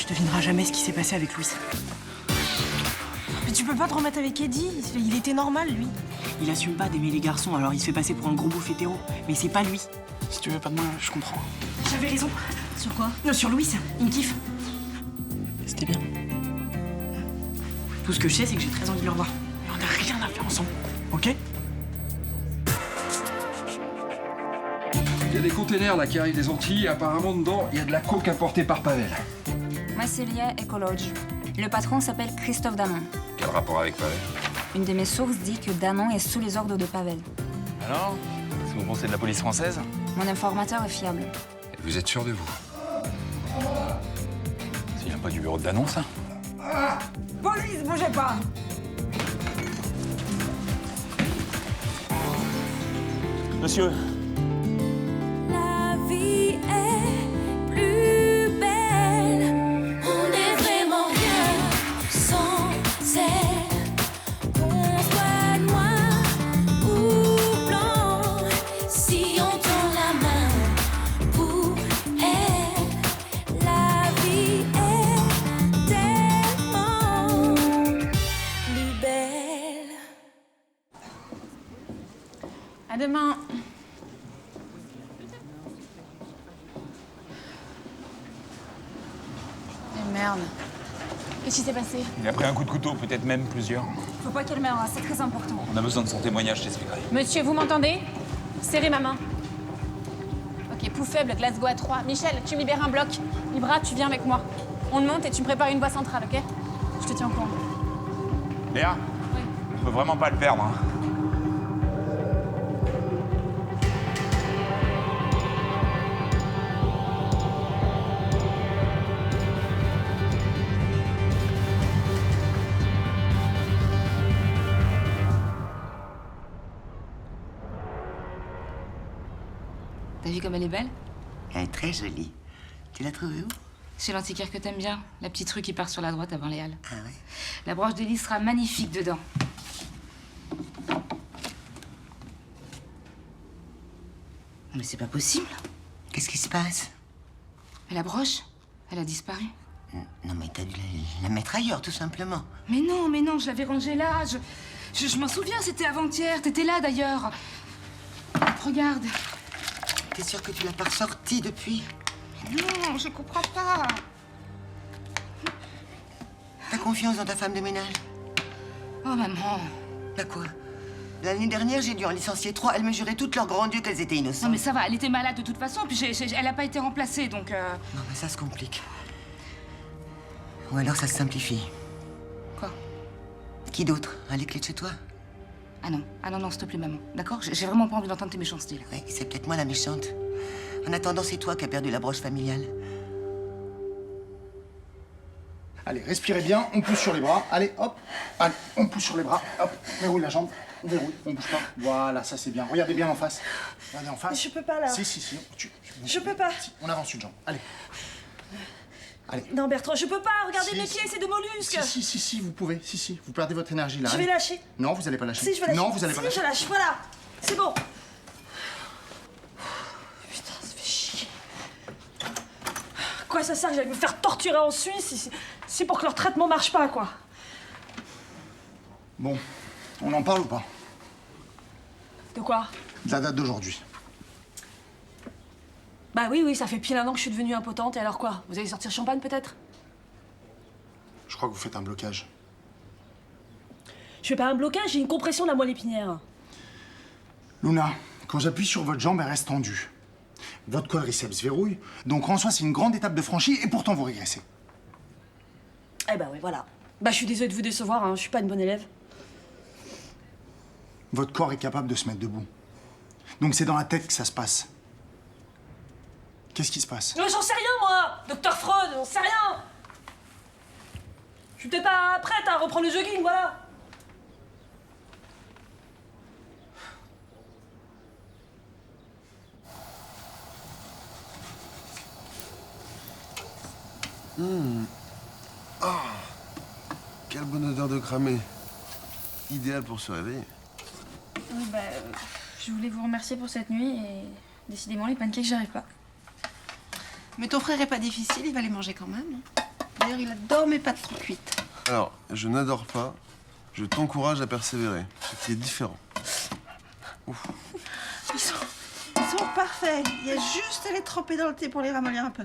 Tu devineras jamais ce qui s'est passé avec Louis. Mais tu peux pas te remettre avec Eddie, il était normal, lui. Il assume pas d'aimer les garçons, alors il se fait passer pour un gros bouffe hétéro. Mais c'est pas lui. Si tu veux pas de moi, je comprends. J'avais raison. Sur quoi? Non, sur Louis, il me kiffe. C'était bien. Tout ce que je sais, c'est que j'ai très envie de le revoir. Mais on n'a rien à faire ensemble, ok? Il y a des containers là qui arrivent des Antilles et apparemment dedans, il y a de la coke importée par Pavel. Massilia Ecologe. Le patron s'appelle Christophe Danon. Quel rapport avec Pavel? Une de mes sources dit que Danon est sous les ordres de Pavel. Alors? Est-ce que vous pensez de la police française? Mon informateur est fiable. Et vous êtes sûr de vous? Ça vient pas du bureau de Danon, ça? Police, bougez pas! Monsieur, La vie est plus belle. On n'est vraiment rien sans elle. Qu'on soit noir ou blanc, si on tend la main pour elle, la vie est tellement plus belle. À demain. Merde. Qu'est-ce qui s'est passé? Il a pris un coup de couteau, peut-être même plusieurs. Faut pas qu'elle meure, hein, c'est très important. On a besoin de son témoignage, je t'expliquerai. Monsieur, vous m'entendez? Serrez ma main. Ok, pouls faible, Glasgow à 3. Michel, tu me libères un bloc. Libra, tu viens avec moi. On le monte et tu me prépares une voie centrale, ok? Je te tiens au courant. Léa? Oui. On peut vraiment pas le perdre, hein. T'as vu comme elle est belle? Elle est très jolie. Tu l'as trouvée où? Chez l'antiquaire que t'aimes bien. La petite rue qui part sur la droite avant les Halles. Ah ouais? La broche de lit sera magnifique dedans. Mais c'est pas possible. Qu'est-ce qui se passe? Mais la broche, elle a disparu. Non, mais t'as dû la mettre ailleurs, tout simplement. Mais non, je l'avais rangée là. Je m'en souviens, c'était avant-hier. T'étais là d'ailleurs. Regarde. T'es sûre que tu l'as pas ressortie depuis? Non, je comprends pas. T'as confiance dans ta femme de ménage? Oh maman. Bah quoi? L'année dernière, j'ai dû en licencier 3. Elles me juraient toutes leur grand Dieu qu'elles étaient innocentes. Non mais ça va, elle était malade de toute façon, puis elle a pas été remplacée, donc... Non, mais ça se complique. Ou alors ça se simplifie. Quoi? Qui d'autre a les clés de chez toi? Ah non, s'il te plaît, maman. D'accord? J'ai vraiment pas envie d'entendre tes méchancetés, là. Oui, c'est peut-être moi la méchante. En attendant, c'est toi qui as perdu la broche familiale. Allez, respirez bien, on pousse sur les bras. Allez, hop. Allez, on pousse sur les bras. Hop, verrouille la jambe. On verrouille, on bouge pas. Voilà, ça c'est bien. Regardez bien en face. Regardez en face. Mais je peux pas, là. Si. Je peux pas. Si, on avance une jambe. Allez. Allez. Non, Bertrand, je peux pas. Regardez Si, mes si. pieds, c'est de mollusques. Si, vous pouvez. Si. Vous perdez votre énergie là. Je vais Allez. lâcher. Non, vous allez pas lâcher. Si, je vais lâcher. Non, vous allez pas Si, lâcher. je lâche, voilà. C'est bon. Putain, ça fait chier. Quoi, ça sert que j'aille me faire torturer en Suisse si pour que leur traitement marche pas, quoi. Bon, on en parle ou pas? De quoi? De la date d'aujourd'hui. Bah oui, ça fait pile 1 an que je suis devenue impotente, et alors quoi? Vous allez sortir champagne, peut-être? Je crois que vous faites un blocage. Je fais pas un blocage, j'ai une compression de la moelle épinière. Luna, quand j'appuie sur votre jambe, elle reste tendue. Votre quadriceps verrouille, donc en soi, c'est une grande étape de franchie, et pourtant vous régressez. Eh bah oui, voilà. Bah je suis désolée de vous décevoir, hein, je suis pas une bonne élève. Votre corps est capable de se mettre debout. Donc c'est dans la tête que ça se passe. Qu'est-ce qui se passe? Non, j'en sais rien, moi! Docteur Freud, j'en sais rien! Je suis peut-être pas prête à reprendre le jogging, voilà! Quelle bonne odeur de cramé. Idéal pour se réveiller. Oui, je voulais vous remercier pour cette nuit et décidément, les pancakes, j'arrive pas. Mais ton frère est pas difficile, il va les manger quand même. D'ailleurs, il adore mes pâtes trop cuites. Alors, je n'adore pas, je t'encourage à persévérer, ce qui est différent. Ouf. Ils sont parfaits. Il y a juste à les tremper dans le thé pour les ramollir un peu.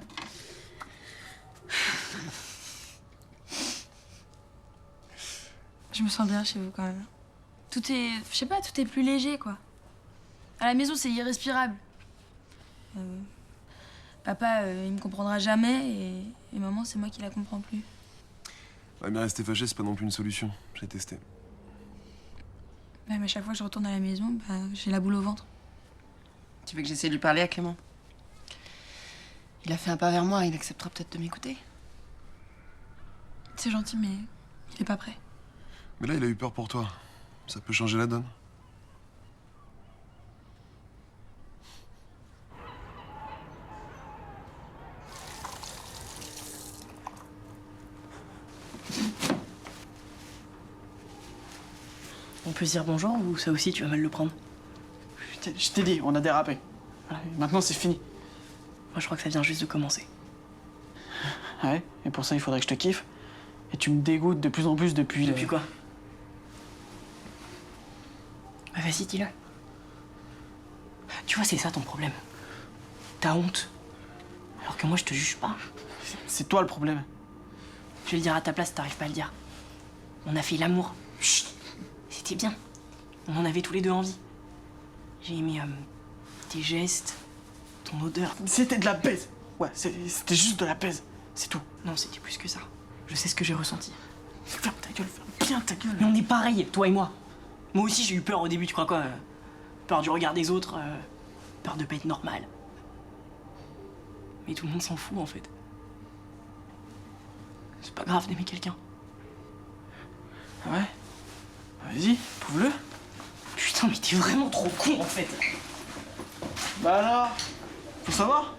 Je me sens bien chez vous quand même. Tout est, je sais pas, tout est plus léger quoi. À la maison c'est irrespirable. Papa il me comprendra jamais et maman c'est moi qui la comprends plus. Ouais, mais rester fâché, c'est pas non plus une solution. J'ai testé. Ouais, mais à chaque fois que je retourne à la maison, bah, j'ai la boule au ventre. Tu veux que j'essaie de lui parler à Clément? Il a fait un pas vers moi, il acceptera peut-être de m'écouter. C'est gentil mais il est pas prêt. Mais là, il a eu peur pour toi. Ça peut changer la donne. On peut se dire bonjour ou ça aussi tu vas mal le prendre? Je t'ai dit, on a dérapé. Voilà, maintenant c'est fini. Moi je crois que ça vient juste de commencer. Ouais, et pour ça il faudrait que je te kiffe. Et tu me dégoûtes de plus en plus depuis... Depuis quoi? Bah vas-y, dis-le. Tu vois, c'est ça ton problème. T'as honte. Alors que moi je te juge pas. C'est toi le problème. Je vais le dire à ta place, t'arrives pas à le dire. On a fait l'amour. Chut. C'était bien. On en avait tous les deux envie. J'ai aimé tes gestes, ton odeur. C'était de la baise. Ouais, c'était juste de la baise. C'est tout. Non, c'était plus que ça. Je sais ce que j'ai ressenti. Ferme ta gueule, ferme bien ta gueule. Mais on est pareil, toi et moi. Moi aussi j'ai eu peur au début, tu crois quoi? Peur du regard des autres, peur de pas être normal. Mais tout le monde s'en fout en fait. C'est pas grave d'aimer quelqu'un. Ah ouais? Vas-y, prouve-le. Putain, mais t'es vraiment trop con en fait. Bah alors? Faut savoir?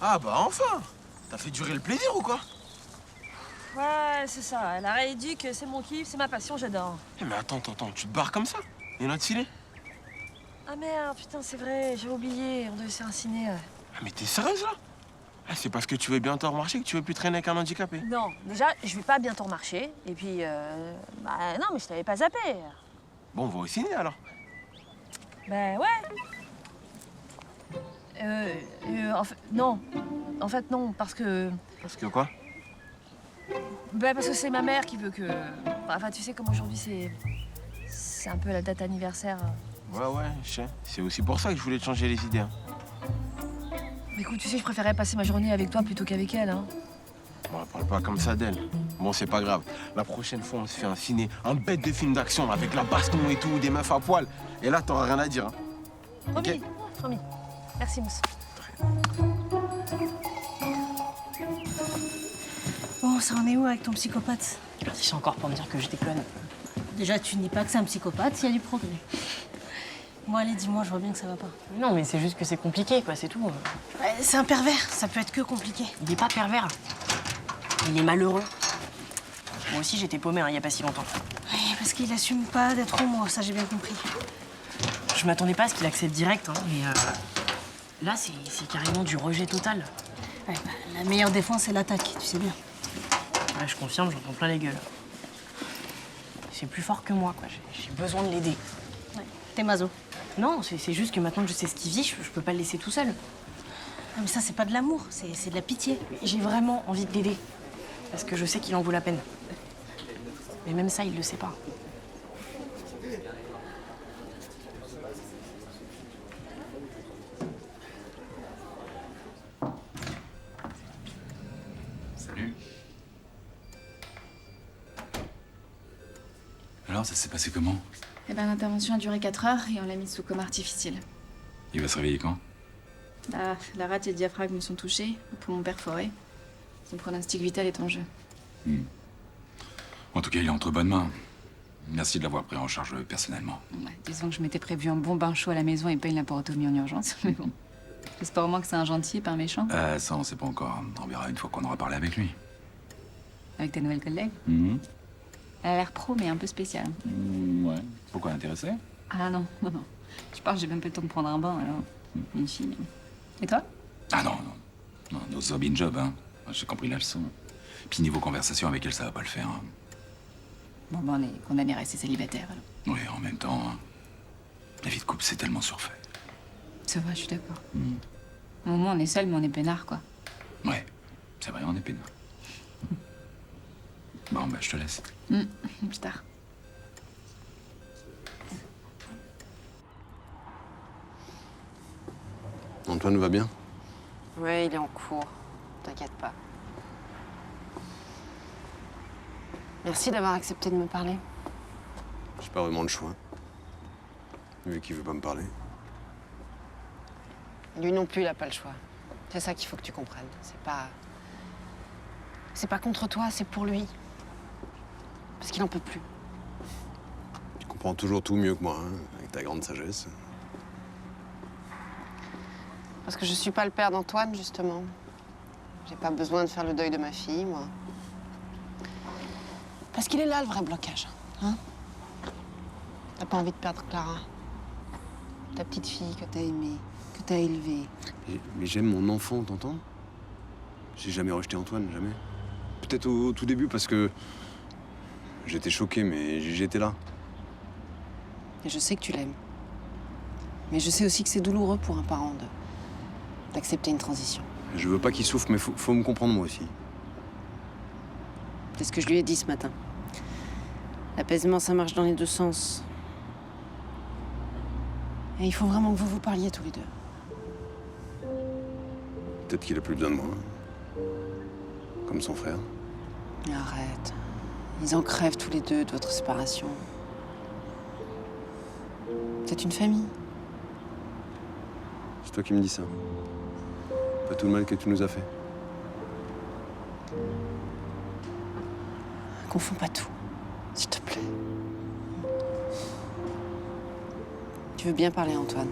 Ah bah enfin! T'as fait durer le plaisir ou quoi? Ouais, c'est ça. Elle a rééduqué que c'est mon kiff, c'est ma passion, j'adore. Eh mais attends, tu te barres comme ça? Il y en a de stylé? Ah merde, putain, c'est vrai, j'ai oublié, on devait se faire un ciné. Ah mais t'es sérieuse là? Ah, c'est parce que tu veux bientôt remarcher que tu veux plus traîner avec un handicapé? Non, déjà, je vais pas bientôt remarcher. Et puis, bah non, mais je t'avais pas zappé. Bon, on va au ciné alors. Ben ouais. En fait, non. En fait, non, parce que... Parce que quoi? Ben parce que c'est ma mère qui veut que... Enfin, tu sais, comme aujourd'hui, c'est un peu la date anniversaire. Ouais, je sais. C'est aussi pour ça que je voulais te changer les idées. Hein. Mais écoute, tu sais, je préférais passer ma journée avec toi plutôt qu'avec elle, hein. Bon, parle pas comme ça d'elle. Bon, c'est pas grave. La prochaine fois, on se fait un ciné, un bête de film d'action avec la baston et tout, des meufs à poil. Et là, t'auras rien à dire. Hein. Promis, Okay. promis. Merci, Mousse. Bon, ça en est où avec ton psychopathe? Si c'est encore pour me dire que je déconne. Déjà, tu ne dis pas que c'est un psychopathe, il y a du progrès. Bon, allez, dis-moi, je vois bien que ça va pas. Non, mais c'est juste que c'est compliqué, quoi, c'est tout. Ouais, c'est un pervers, ça peut être que compliqué. Il est pas pervers. Il est malheureux. Moi aussi, j'étais paumé il y a pas si longtemps. Ouais, parce qu'il assume pas d'être homo, ça j'ai bien compris. Je m'attendais pas à ce qu'il accepte direct, hein, mais là, c'est carrément du rejet total. Ouais, bah, la meilleure défense, c'est l'attaque, tu sais bien. Ouais, je confirme, j'en prends plein les gueules. C'est plus fort que moi, quoi. J'ai besoin de l'aider. Ouais, t'es maso. Non, c'est juste que maintenant que je sais ce qu'il vit, je peux pas le laisser tout seul. Non, mais ça, c'est pas de l'amour, c'est de la pitié. J'ai vraiment envie de l'aider. Parce que je sais qu'il en vaut la peine. Mais même ça, il le sait pas. Salut. Alors, ça s'est passé comment? Eh ben, l'intervention a duré 4 heures et on l'a mis sous coma artificiel. Il va se réveiller quand? La rate et le diaphragme sont touchés, le poumon perforé. Son pronostic vital est en jeu. En tout cas, il est entre bonnes mains. Merci de l'avoir pris en charge personnellement. Ouais, disons que je m'étais prévu un bon bain chaud à la maison et pas une laparotomie en urgence, mais bon. J'espère au moins que c'est un gentil et pas un méchant. Ça, on sait pas encore. On verra une fois qu'on aura parlé avec lui. Avec tes nouvelles collègues. Elle a l'air pro, mais un peu spéciale. Ouais. Pourquoi intéressé? Ah non. Je pense que j'ai même pas le temps de prendre un bain, alors. Une fille. Et toi? Ah non. No job in job, hein. J'ai compris la leçon. Puis niveau conversation avec elle, ça va pas le faire. Hein. Bon, ben, on est condamnés à rester célibataires, alors. Oui, en même temps, hein, la vie de couple, c'est tellement surfait. Ça va, je suis d'accord. Au moment, on est seuls, mais on est peinards, quoi. Ouais, c'est vrai, on est peinard. Bon, bah, je te laisse. Plus tard. Antoine va bien? Ouais, il est en cours. T'inquiète pas. Merci d'avoir accepté de me parler. J'ai pas vraiment le choix. Vu qu'il veut pas me parler. Lui non plus, il a pas le choix. C'est ça qu'il faut que tu comprennes. C'est pas contre toi, c'est pour lui. Parce qu'il en peut plus. Tu comprends toujours tout mieux que moi, hein, avec ta grande sagesse. Parce que je suis pas le père d'Antoine, justement. J'ai pas besoin de faire le deuil de ma fille, moi. Parce qu'il est là, le vrai blocage. Hein? T'as pas envie de perdre Clara. Ta petite fille que t'as aimée, que t'as élevée. Mais j'aime mon enfant, t'entends? J'ai jamais rejeté Antoine, jamais. Peut-être au tout début, parce que j'étais choqué, mais j'étais là. Et je sais que tu l'aimes. Mais je sais aussi que c'est douloureux pour un parent d'accepter une transition. Je veux pas qu'il souffre, mais faut me comprendre moi aussi. C'est ce que je lui ai dit ce matin. L'apaisement, ça marche dans les deux sens. Et il faut vraiment que vous vous parliez tous les deux. Peut-être qu'il a plus besoin de moi. Comme son frère. Mais arrête. Ils en crèvent tous les deux de votre séparation. C'est une famille. C'est toi qui me dis ça. Pas tout le mal que tu nous as fait. Confonds pas tout, s'il te plaît. Tu veux bien parler à Antoine?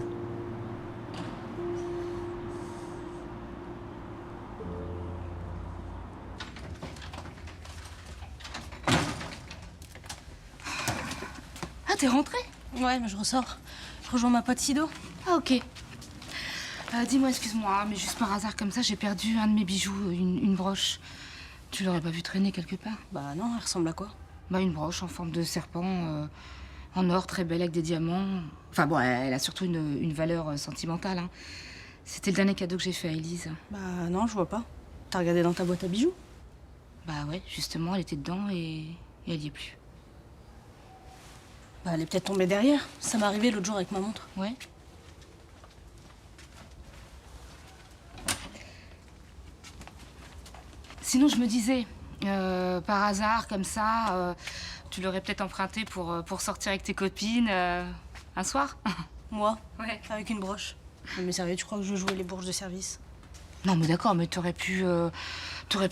Ah, t'es rentrée? Ouais, mais je ressors. Je rejoins ma pote Sido. Ah, ok. Dis-moi, excuse-moi, mais juste par hasard, comme ça, j'ai perdu un de mes bijoux, une broche. Tu l'aurais pas vu traîner quelque part? Bah non, elle ressemble à quoi? Bah, une broche en forme de serpent, en or, très belle, avec des diamants. Enfin bon, elle a surtout une valeur sentimentale, hein. C'était le dernier cadeau que j'ai fait à Élise. Bah non, je vois pas. T'as regardé dans ta boîte à bijoux? Bah ouais, justement, elle était dedans et elle y est plus. Bah elle est peut-être tombée derrière. Ça m'est arrivé l'autre jour avec ma montre. Ouais. Sinon, je me disais, par hasard, comme ça, tu l'aurais peut-être emprunté pour sortir avec tes copines un soir. Moi? Ouais. Avec une broche. Mais sérieux, tu crois que je jouais les bourges de service? Non, mais d'accord, mais t'aurais pu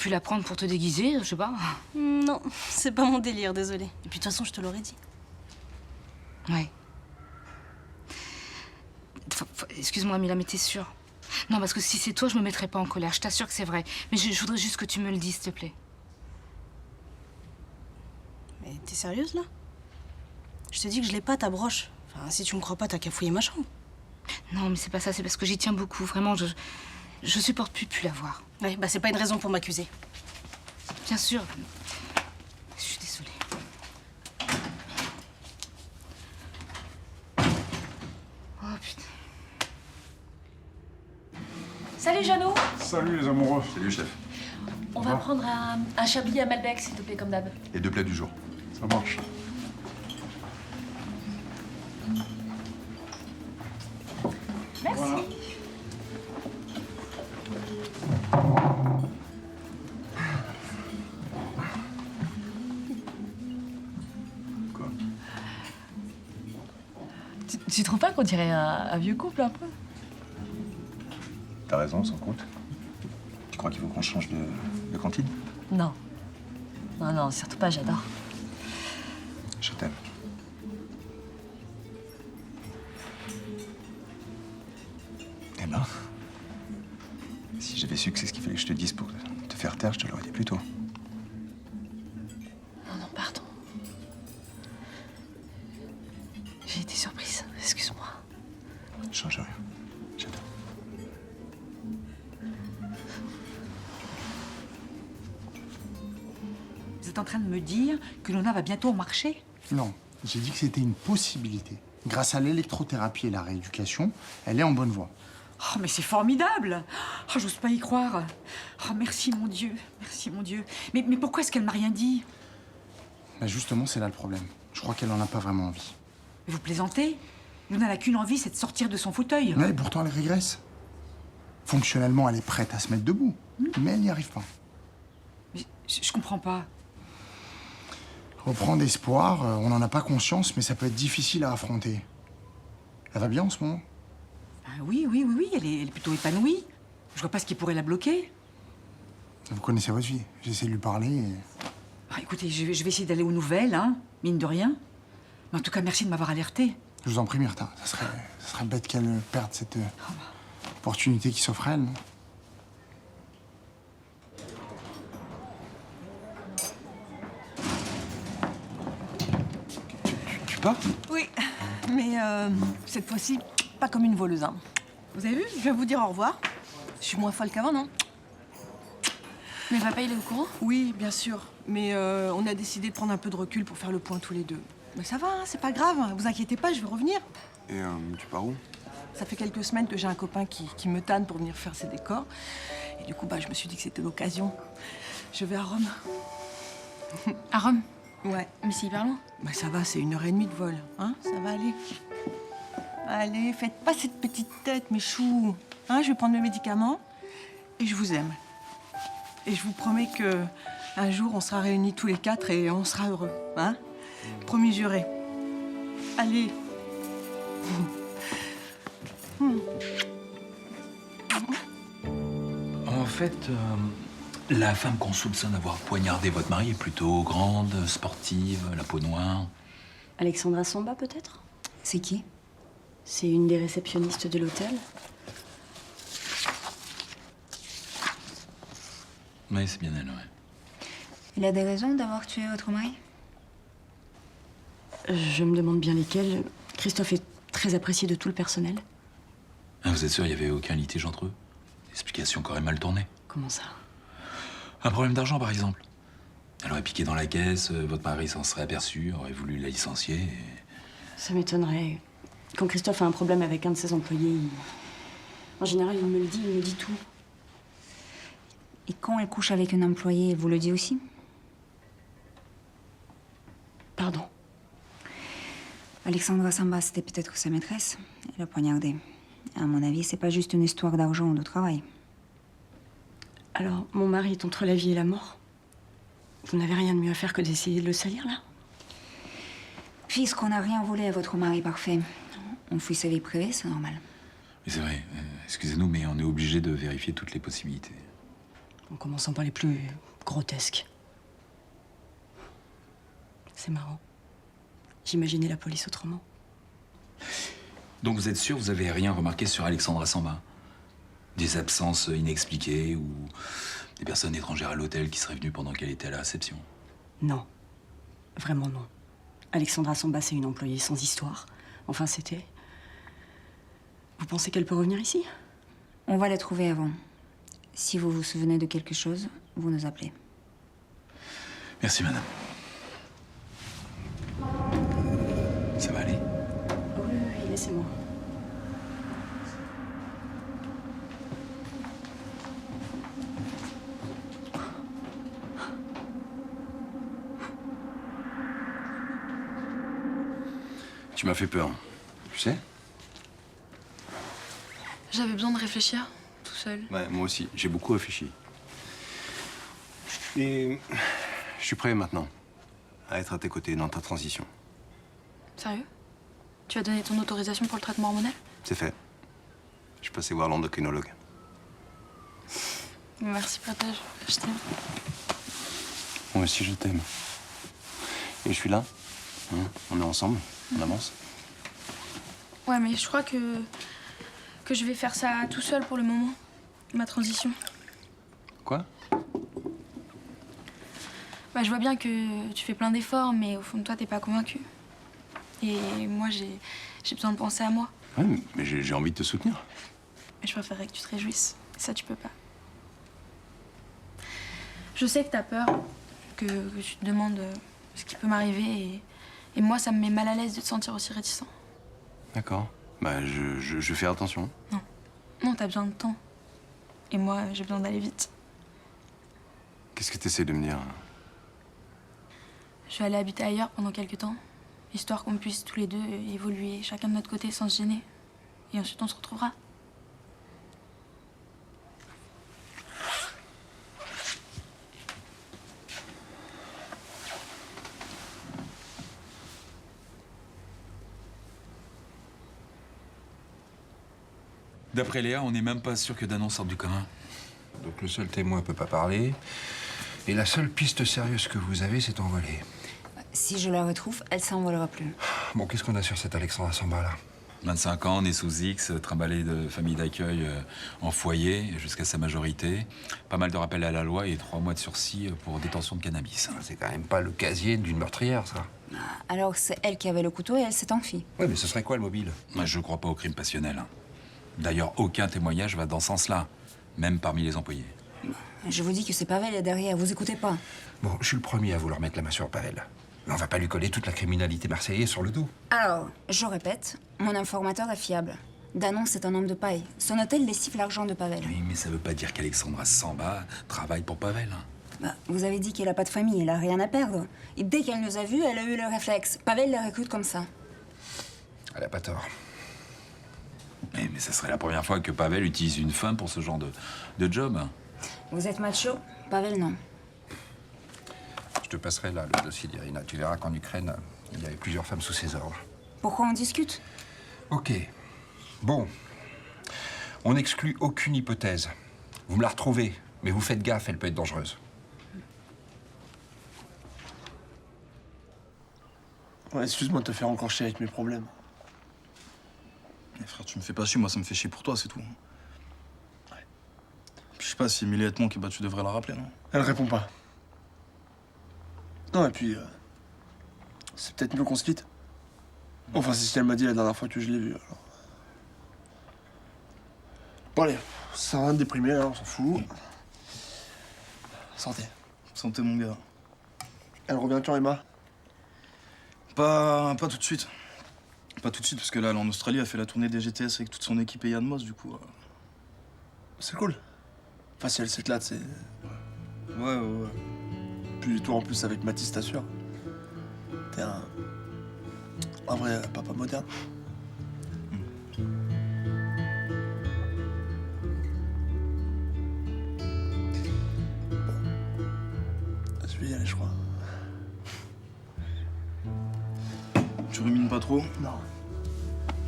la prendre pour te déguiser, je sais pas. Non, c'est pas mon délire, désolée. Et puis de toute façon, je te l'aurais dit. Ouais. Excuse-moi, Mila, mais t'es sûre? Non, parce que si c'est toi, je me mettrai pas en colère. Je t'assure que c'est vrai. Mais je voudrais juste que tu me le dises, s'il te plaît. Mais t'es sérieuse, là? Je te dis que je l'ai pas, ta broche. Enfin, si tu me crois pas, t'as qu'à fouiller ma chambre. Non, mais c'est pas ça. C'est parce que j'y tiens beaucoup. Vraiment, je supporte plus de plus la voir. Ouais, bah c'est pas une raison pour m'accuser. Bien sûr. Je suis désolée. Oh, putain. Salut, Jeannot. Salut les amoureux. Salut, chef. On va prendre un chablis à Malbec, s'il te plaît, comme d'hab. Et 2 plats du jour. Ça marche. Merci. Voilà. Tu trouves pas qu'on dirait un vieux couple un peu? T'as raison, sans compte. Tu crois qu'il faut qu'on change de cantine? Non. Non, surtout pas, j'adore. Je t'aime. Eh ben, si j'avais su que c'est ce qu'il fallait que je te dise pour te faire taire, je te l'aurais dit plus tôt. Non, pardon. train de me dire que Lona va bientôt marcher? Non, j'ai dit que c'était une possibilité. Grâce à l'électrothérapie et la rééducation, elle est en bonne voie. Oh, mais c'est formidable! Oh, j'ose pas y croire. Oh, merci mon Dieu, merci mon Dieu. Mais pourquoi est-ce qu'elle m'a rien dit? Bah justement, c'est là le problème. Je crois qu'elle en a pas vraiment envie. Vous plaisantez? Luna n'a qu'une envie, c'est de sortir de son fauteuil. Ouais, pourtant elle régresse. Fonctionnellement, elle est prête à se mettre debout, mais elle n'y arrive pas. Mais je comprends pas. Reprendre espoir, on n'en a pas conscience, mais ça peut être difficile à affronter. Elle va bien en ce moment? Ah, oui, elle est plutôt épanouie. Je vois pas ce qui pourrait la bloquer. Vous connaissez votre vie. J'essaie de lui parler et... Ah, écoutez, je vais essayer d'aller aux nouvelles, hein, mine de rien. Mais en tout cas, merci de m'avoir alertée. Je vous en prie, Myrtha. Ça serait bête qu'elle perde cette opportunité qui s'offre à elle, non? Tu pars? Oui, mais cette fois-ci, pas comme une voleuse. Hein. Vous avez vu? Je viens vous dire au revoir. Je suis moins folle qu'avant, non? Mais papa, il est au courant? Oui, bien sûr. Mais on a décidé de prendre un peu de recul pour faire le point tous les deux. Mais ça va, hein, c'est pas grave. Vous inquiétez pas, je vais revenir. Et tu pars où? Ça fait quelques semaines que j'ai un copain qui me tanne pour venir faire ses décors. Et du coup, bah, je me suis dit que c'était l'occasion. Je vais à Rome. À Rome? Ouais. Mais c'est hyper loin. Bah ça va, c'est 1h30 de vol. Hein, ça va aller. Allez, faites pas cette petite tête, mes choux. Hein, je vais prendre mes médicaments et je vous aime. Et je vous promets que un jour, on sera réunis tous les 4 et on sera heureux. Hein? Promis juré. Allez. En fait, la femme qu'on soupçonne d'avoir poignardé votre mari est plutôt grande, sportive, la peau noire. Alexandra Samba, peut-être? C'est qui? C'est une des réceptionnistes de l'hôtel. Oui, c'est bien elle, ouais. Il a des raisons d'avoir tué votre mari? Je me demande bien lesquelles. Christophe est très apprécié de tout le personnel. Ah, vous êtes sûr, il n'y avait aucun litige entre eux? L'explication qui aurait mal tourné. Comment ça? Un problème d'argent, par exemple. Elle aurait piqué dans la caisse, votre mari s'en serait aperçu, aurait voulu la licencier et... Ça m'étonnerait. Quand Christophe a un problème avec un de ses employés, en général, il me le dit tout. Et quand elle couche avec un employé, elle vous le dit aussi? Pardon? Alexandra Samba, c'était peut-être sa maîtresse. Elle l'a poignardé. À mon avis, c'est pas juste une histoire d'argent ou de travail. Alors, mon mari est entre la vie et la mort. Vous n'avez rien de mieux à faire que d'essayer de le salir, là? Puisqu'on n'a rien volé à votre mari parfait, on fouille sa vie privée, c'est normal. Mais c'est vrai, excusez-nous, mais on est obligé de vérifier toutes les possibilités. En commençant par les plus grotesques. C'est marrant. J'imaginais la police autrement. Donc vous êtes sûr, vous avez rien remarqué sur Alexandra Samba? Des absences inexpliquées ou des personnes étrangères à l'hôtel qui seraient venues pendant qu'elle était à la réception? Non. Vraiment non. Alexandra Samba, c'est une employée sans histoire. Enfin, c'était... Vous pensez qu'elle peut revenir ici? On va la trouver avant. Si vous vous souvenez de quelque chose, vous nous appelez. Merci, madame. Ça va aller? Oui, laissez-moi. Tu m'as fait peur. Tu sais? J'avais besoin de réfléchir, tout seul. Ouais, moi aussi. J'ai beaucoup réfléchi. Et je suis prêt maintenant à être à tes côtés dans ta transition. Sérieux? Tu as donné ton autorisation pour le traitement hormonal? C'est fait. Je suis passé voir l'endocrinologue. Merci, partage. Je t'aime. Moi aussi, je t'aime. Et je suis là. Hein, on est ensemble. On avance. Ouais, mais je crois que je vais faire ça tout seul pour le moment. Ma transition. Quoi? Bah, je vois bien que tu fais plein d'efforts, mais au fond de toi, t'es pas convaincu. Et moi, j'ai besoin de penser à moi. Ouais, mais j'ai envie de te soutenir. Mais je préférerais que tu te réjouisses. Et ça, tu peux pas. Je sais que t'as peur, que tu te demandes ce qui peut m'arriver. Et moi, ça me met mal à l'aise de te sentir aussi réticent. D'accord. Bah, je fais attention. Non, t'as besoin de temps. Et moi, j'ai besoin d'aller vite. Qu'est-ce que t'essaies de me dire? Je vais aller habiter ailleurs pendant quelques temps, histoire qu'on puisse tous les deux évoluer chacun de notre côté sans se gêner. Et ensuite, on se retrouvera. D'après Léa, on n'est même pas sûr que Danon sorte du commun. Donc le seul témoin peut pas parler. Et la seule piste sérieuse que vous avez, c'est envolée. Si je la retrouve, elle s'envolera plus. Bon, qu'est-ce qu'on a sur cet Alexandre Samba, là? 25 ans, né sous X, trimballé de famille d'accueil en foyer jusqu'à sa majorité. Pas mal de rappels à la loi et 3 mois de sursis pour détention de cannabis. C'est quand même pas le casier d'une meurtrière, ça. Alors c'est elle qui avait le couteau et elle s'est enfuie. Oui, mais ce serait quoi le mobile? Moi, je crois pas au crime passionnel. D'ailleurs, aucun témoignage va dans ce sens-là, même parmi les employés. Je vous dis que c'est Pavel est derrière, vous écoutez pas. Bon, je suis le premier à vouloir mettre la main sur Pavel. Mais on va pas lui coller toute la criminalité marseillaise sur le dos. Alors, je répète, mon informateur est fiable. Danon, c'est un homme de paille. Son hôtel lessive l'argent de Pavel. Oui, mais ça veut pas dire qu'Alexandra Samba travaille pour Pavel. Bah, vous avez dit qu'elle a pas de famille, elle a rien à perdre. Et dès qu'elle nous a vus, elle a eu le réflexe. Pavel la recrute comme ça. Elle a pas tort. Mais ça serait la première fois que Pavel utilise une femme pour ce genre de job. Vous êtes macho, Pavel non. Je te passerai là le dossier d'Irina. Tu verras qu'en Ukraine, il y avait plusieurs femmes sous ses ordres. Pourquoi on discute? Ok. Bon. On n'exclut aucune hypothèse. Vous me la retrouvez, mais vous faites gaffe, elle peut être dangereuse. Ouais, excuse-moi de te faire encore chier avec mes problèmes. Mais frère, tu me fais pas chier, moi ça me fait chier pour toi, c'est tout. Ouais. Puis je sais pas, si Emilie est manque, bah tu devrais la rappeler, non? Elle répond pas. Non, et puis... c'est peut-être mieux qu'on se quitte. Enfin, c'est ce qu'elle m'a dit la dernière fois que je l'ai vue, alors. Bon, allez, ça sert à rien de déprimer, là, on s'en fout. Santé. Santé, mon gars. Elle revient quand, Emma? Pas tout de suite. Pas tout de suite, parce que là, elle est en Australie, elle fait la tournée des GTS avec toute son équipe et Yann Moss, du coup. C'est cool. Enfin, si elle s'éclate, c'est... Ouais. Puis toi, en plus, avec Mathis, t'assures. T'es un vrai papa moderne. Bon. Je vais y aller, je crois. Tu rumines pas trop? Non.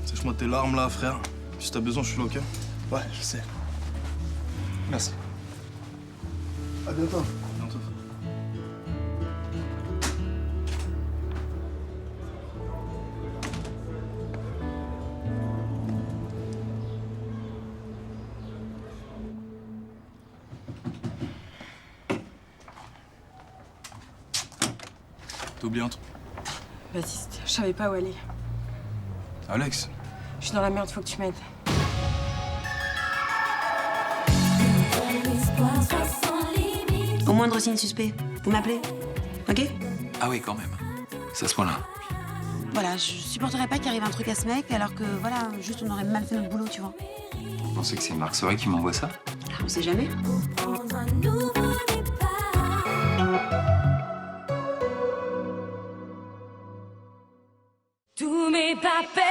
Sèche-moi tes larmes, là, frère. Si t'as besoin, je suis là, ok? Ouais, je sais. Merci. À bientôt. À bientôt. T'as oublié un truc? Baptiste, je savais pas où aller. Alex? Je suis dans la merde, faut que tu m'aides. Au moindre signe suspect, vous m'appelez, ok? Ah oui, quand même. C'est à ce point-là. Voilà, je supporterais pas qu'il arrive un truc à ce mec, alors que voilà, juste on aurait mal fait notre boulot, tu vois. Vous pensez que c'est Marc Sorel qui m'envoie ça? On sait jamais. Tous mes papels